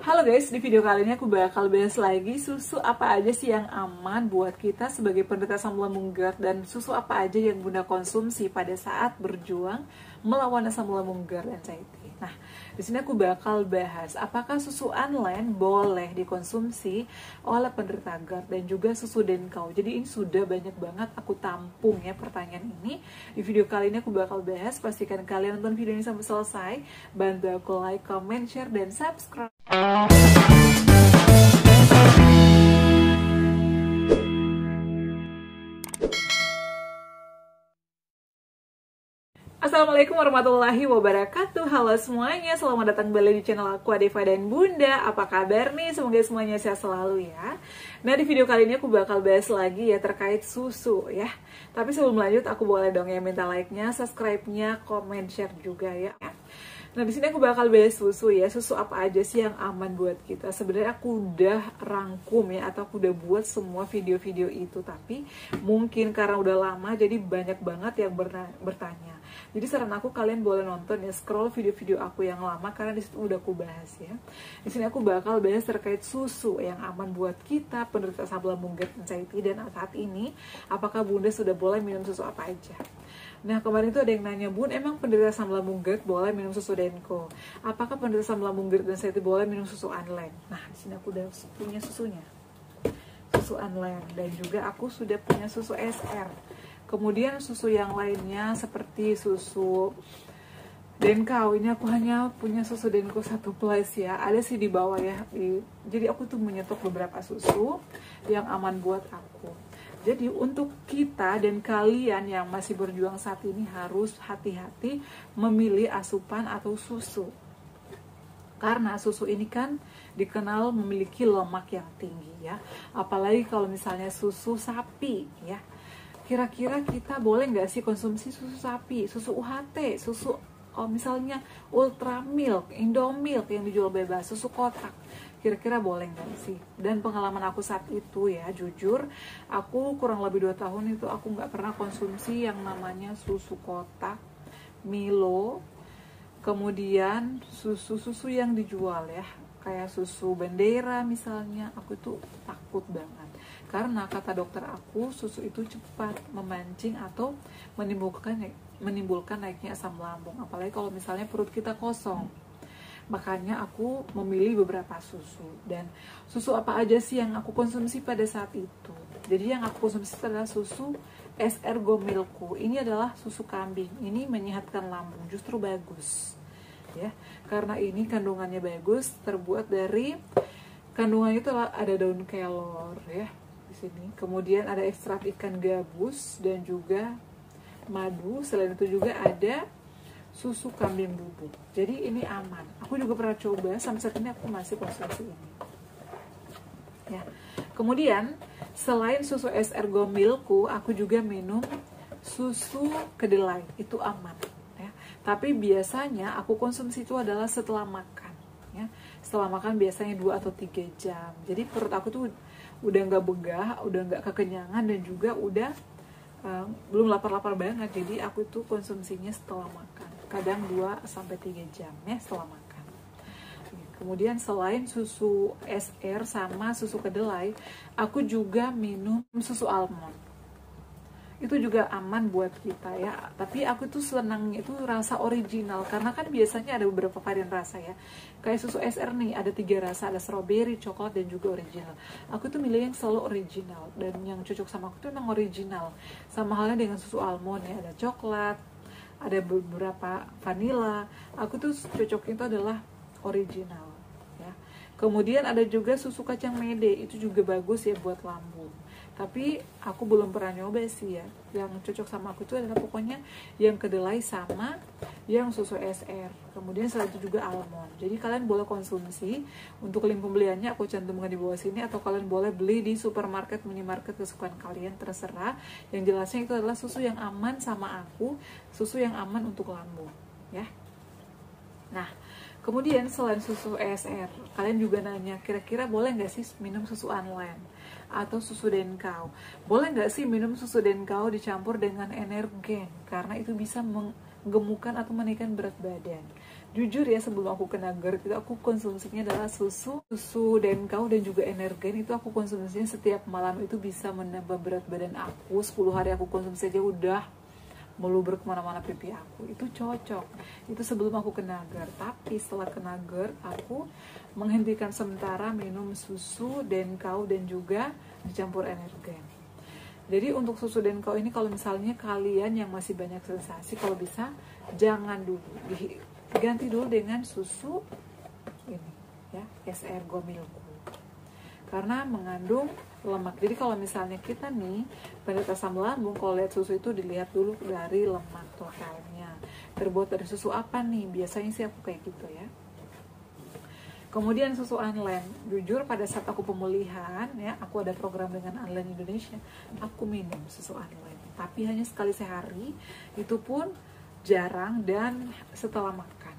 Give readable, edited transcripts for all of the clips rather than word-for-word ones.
Halo guys, di video kali ini aku bakal bahas lagi susu apa aja sih yang aman buat kita sebagai penderita asam lambung GERD, dan susu apa aja yang Bunda konsumsi pada saat berjuang melawan asam lambung GERD anxiety. Nah, di sini aku bakal bahas apakah susu Unland boleh dikonsumsi oleh penderita GERD dan juga susu Denkau. Jadi ini sudah banyak banget aku tampung ya pertanyaan ini. Di video kali ini aku bakal bahas, pastikan kalian nonton video ini sampai selesai. Bantu aku like, comment, share, dan subscribe. Assalamualaikum warahmatullahi wabarakatuh. Halo semuanya, selamat datang kembali di channel aku Adeva dan Bunda. Apa kabar nih? Semoga semuanya sehat selalu ya. Nah, di video kali ini aku bakal bahas lagi ya terkait susu ya. Tapi sebelum lanjut, aku boleh dong ya minta like-nya, subscribe-nya, comment, share juga ya. Nah, di sini aku bakal bahas susu ya. Susu apa aja sih yang aman buat kita? Sebenarnya aku udah rangkum ya, atau aku udah buat semua video-video itu, tapi mungkin karena udah lama jadi banyak banget yang bertanya. Jadi saran aku, kalian boleh nonton ya, scroll video-video aku yang lama karena di situ udah aku bahas ya. Di sini aku bakal bahas terkait susu yang aman buat kita penderita asam lambung GERD anxiety, dan saat ini apakah Bunda sudah boleh minum susu apa aja. Nah, kemarin itu ada yang nanya, Bun, emang penderita asam lambung GERD boleh minum susu Denko? Apakah penderita asam lambung GERD anxiety boleh minum susu Unland? Nah, di sini aku udah punya susunya, susu Unland, dan juga aku sudah punya susu SR. Kemudian susu yang lainnya seperti susu Denkau, ini aku hanya punya susu Denko 1 plus ya. Ada sih di bawah ya. Jadi aku tuh menyetok beberapa susu yang aman buat aku. Jadi untuk kita dan kalian yang masih berjuang saat ini harus hati-hati memilih asupan atau susu. Karena susu ini kan dikenal memiliki lemak yang tinggi ya. Apalagi kalau misalnya susu sapi ya. Kira-kira kita boleh nggak sih konsumsi susu sapi, susu UHT, susu misalnya Ultra Milk, Indomilk yang dijual bebas, susu kotak? Kira-kira boleh nggak sih? Dan pengalaman aku saat itu ya, jujur, aku kurang lebih 2 tahun itu aku nggak pernah konsumsi yang namanya susu kotak, Milo, kemudian susu-susu yang dijual ya, kayak susu Bendera misalnya. Aku tuh takut banget. Karena kata dokter aku, susu itu cepat memancing atau menimbulkan naiknya asam lambung. Apalagi kalau misalnya perut kita kosong. Makanya aku memilih beberapa susu. Dan susu apa aja sih yang aku konsumsi pada saat itu? Jadi yang aku konsumsi adalah susu SR Gomilku. Ini adalah susu kambing. Ini menyehatkan lambung, justru bagus. Ya, karena ini kandungannya bagus, terbuat dari kandungannya itu ada daun kelor ya di sini. Kemudian ada ekstrak ikan gabus dan juga madu. Selain itu juga ada susu kambing bubuk. Jadi ini aman. Aku juga pernah coba, sampai saat ini aku masih konsumsi ini. Ya. Kemudian selain susu SR Gomilku, aku juga minum susu kedelai. Itu aman. Ya. Tapi biasanya aku konsumsi itu adalah setelah makan. Ya. Setelah makan biasanya 2 atau 3 jam. Jadi perut aku tuh udah nggak begah, udah nggak kekenyangan, dan juga udah belum lapar-lapar banget. Jadi aku tuh konsumsinya setelah makan, kadang 2 sampai 3 jam ya setelah makan. Kemudian selain susu SR sama susu kedelai, aku juga minum susu almond. Itu juga aman buat kita ya. Tapi aku tuh senangnya itu rasa original, karena kan biasanya ada beberapa varian rasa ya. Kayak susu SR nih, ada 3 rasa, ada strawberry, coklat, dan juga original. Aku tuh milih yang selalu original, dan yang cocok sama aku tuh memang original. Sama halnya dengan susu almond ya, ada coklat, ada beberapa vanilla. Aku tuh cocoknya itu adalah original ya. Kemudian ada juga susu kacang mede, itu juga bagus ya buat lambung. Tapi aku belum pernah nyoba sih ya. Yang cocok sama aku itu adalah pokoknya yang kedelai sama yang susu SR. Kemudian setelah itu juga almond. Jadi kalian boleh konsumsi. Untuk link pembeliannya aku cantumkan di bawah sini, atau kalian boleh beli di supermarket, minimarket kesukaan kalian, terserah. Yang jelasnya itu adalah susu yang aman sama aku, susu yang aman untuk lambung ya. Nah, kemudian selain susu SR, kalian juga nanya, kira-kira boleh nggak sih minum susu Unland atau susu Denkau? Boleh nggak sih minum susu Denkau dicampur dengan energen? Karena itu bisa menggemukkan atau menaikkan berat badan. Jujur ya, sebelum aku kena GERD itu aku konsumsinya adalah susu Denkau dan juga Energen. Itu aku konsumsinya setiap malam, itu bisa menambah berat badan aku. 10 hari aku konsumsi aja udah meluber kemana-mana pipi aku. Itu cocok. Itu sebelum aku kena GERD. Tapi setelah kena GERD, aku menghentikan sementara minum susu Denkau dan juga dicampur Energen. Jadi untuk susu Denkau ini, kalau misalnya kalian yang masih banyak sensasi, kalau bisa jangan dulu, ganti dulu dengan susu ini ya, SR Gomilku, karena mengandung lemak. Jadi kalau misalnya kita nih penderita asam lambung, kalau lihat susu itu dilihat dulu dari lemak totalnya, terbuat dari susu apa nih, biasanya sih aku kayak gitu ya. Kemudian susu Anlen, jujur pada saat aku pemulihan ya, aku ada program dengan Anlen Indonesia, aku minum susu Anlen, tapi hanya sekali sehari, itu pun jarang dan setelah makan.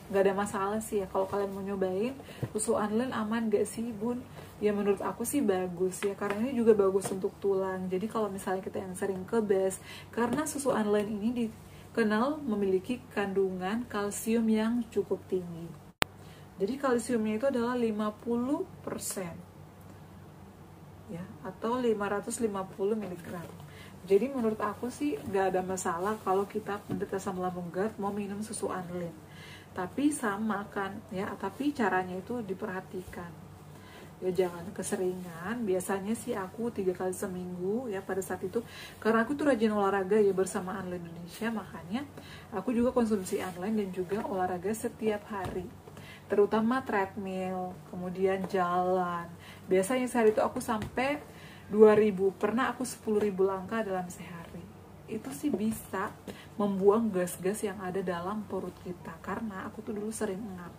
Nggak ada masalah sih ya, kalau kalian mau nyobain susu Anlen, aman gak sih bun? Ya menurut aku sih bagus ya, karena ini juga bagus untuk tulang. Jadi kalau misalnya kita yang sering kebas, karena susu Anlen ini dikenal memiliki kandungan kalsium yang cukup tinggi. Jadi kalsiumnya itu adalah 50% ya, atau 550 mg. Jadi menurut aku sih nggak ada masalah kalau kita penderita asam lambung GERD mau minum susu Anlen. Tapi sama kan ya, tapi caranya itu diperhatikan. Ya jangan keseringan. Biasanya sih aku 3 kali seminggu ya pada saat itu, karena aku tuh rajin olahraga ya bersama Anlen Indonesia, makanya aku juga konsumsi Anlen dan juga olahraga setiap hari, terutama treadmill, kemudian jalan. Biasanya sehari itu aku sampai 2000, pernah aku 10.000 langkah dalam sehari. Itu sih bisa membuang gas-gas yang ada dalam perut kita, karena aku tuh dulu sering ngap.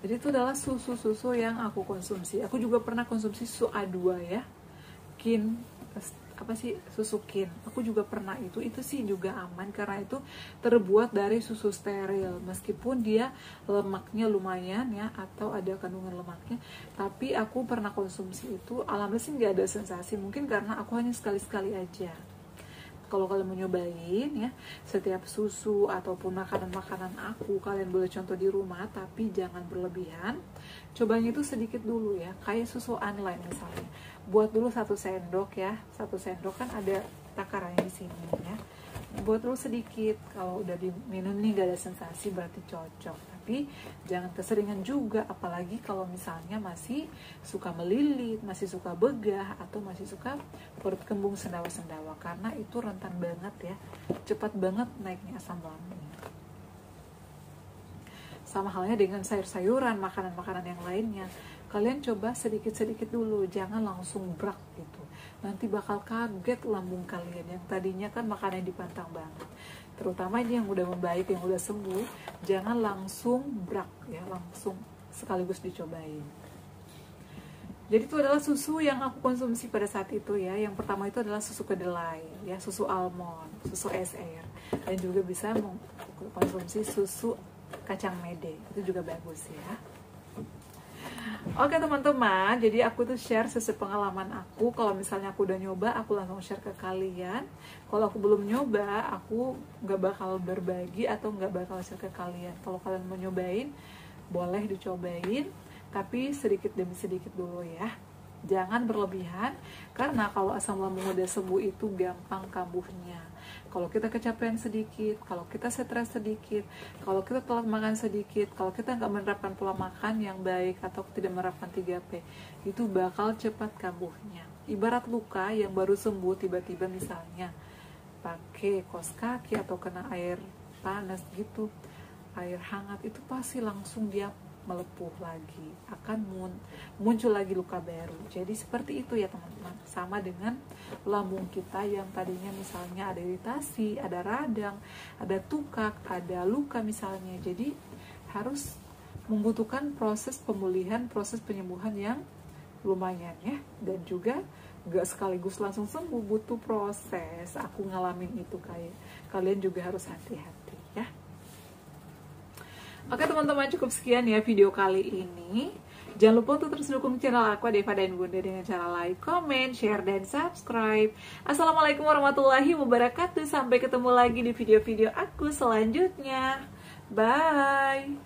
Jadi itu adalah susu-susu yang aku konsumsi. Aku juga pernah konsumsi susu A2 ya, kin, apa sih, susu kin. Aku juga pernah itu sih juga aman karena itu terbuat dari susu steril, meskipun dia lemaknya lumayan ya, atau ada kandungan lemaknya, tapi aku pernah konsumsi itu, alhamdulillah sih nggak ada sensasi. Mungkin karena aku hanya sekali-sekali aja. Kalau kalian mau nyobain ya, setiap susu ataupun makanan-makanan aku, kalian boleh contoh di rumah, tapi jangan berlebihan. Cobanya itu sedikit dulu ya, kayak susu Anlen misalnya. Buat dulu 1 sendok ya, 1 sendok kan ada takarannya di sini ya. Buat dulu sedikit, kalau udah diminum nih gak ada sensasi, berarti cocok. Tapi jangan keseringan juga, apalagi kalau misalnya masih suka melilit, masih suka begah, atau masih suka perut kembung sendawa-sendawa, karena itu rentan banget ya, cepat banget naiknya asam lambung. Sama halnya dengan sayur-sayuran, makanan-makanan yang lainnya, kalian coba sedikit-sedikit dulu, jangan langsung brak gitu. Nanti bakal kaget lambung kalian yang tadinya kan makannya dipantang banget. Terutama ini yang udah membaik, yang udah sembuh, jangan langsung brak ya, langsung sekaligus dicobain. Jadi itu adalah susu yang aku konsumsi pada saat itu ya. Yang pertama itu adalah susu kedelai ya, susu almond, susu SR, dan juga bisa mengkonsumsi susu kacang mede, itu juga bagus ya. Oke teman-teman, jadi aku tuh share sesuai pengalaman aku. Kalau misalnya aku udah nyoba, aku langsung share ke kalian. Kalau aku belum nyoba, aku nggak bakal berbagi atau nggak bakal share ke kalian. Kalau kalian mau nyobain, boleh dicobain, tapi sedikit demi sedikit dulu ya. Jangan berlebihan, karena kalau asam lambung udah sembuh itu gampang kambuhnya. Kalau kita kecapean sedikit, kalau kita stres sedikit, kalau kita telat makan sedikit, kalau kita nggak menerapkan pola makan yang baik atau tidak menerapkan 3P, itu bakal cepat kambuhnya. Ibarat luka yang baru sembuh, tiba-tiba misalnya pakai kaos kaki atau kena air panas gitu, air hangat, itu pasti langsung dia melepuh lagi, akan muncul lagi luka baru. Jadi seperti itu ya teman-teman. Sama dengan lambung kita yang tadinya misalnya ada iritasi, ada radang, ada tukak, ada luka misalnya. Jadi harus membutuhkan proses pemulihan, proses penyembuhan yang lumayan ya, dan juga gak sekaligus langsung sembuh, butuh proses. Aku ngalamin itu, kayak kalian juga harus hati-hati ya. Oke teman-teman, cukup sekian ya video kali ini. Jangan lupa untuk terus dukung channel aku Deva dan Bunda dengan cara like, comment, share, dan subscribe. Assalamualaikum warahmatullahi wabarakatuh. Sampai ketemu lagi di video-video aku selanjutnya. Bye!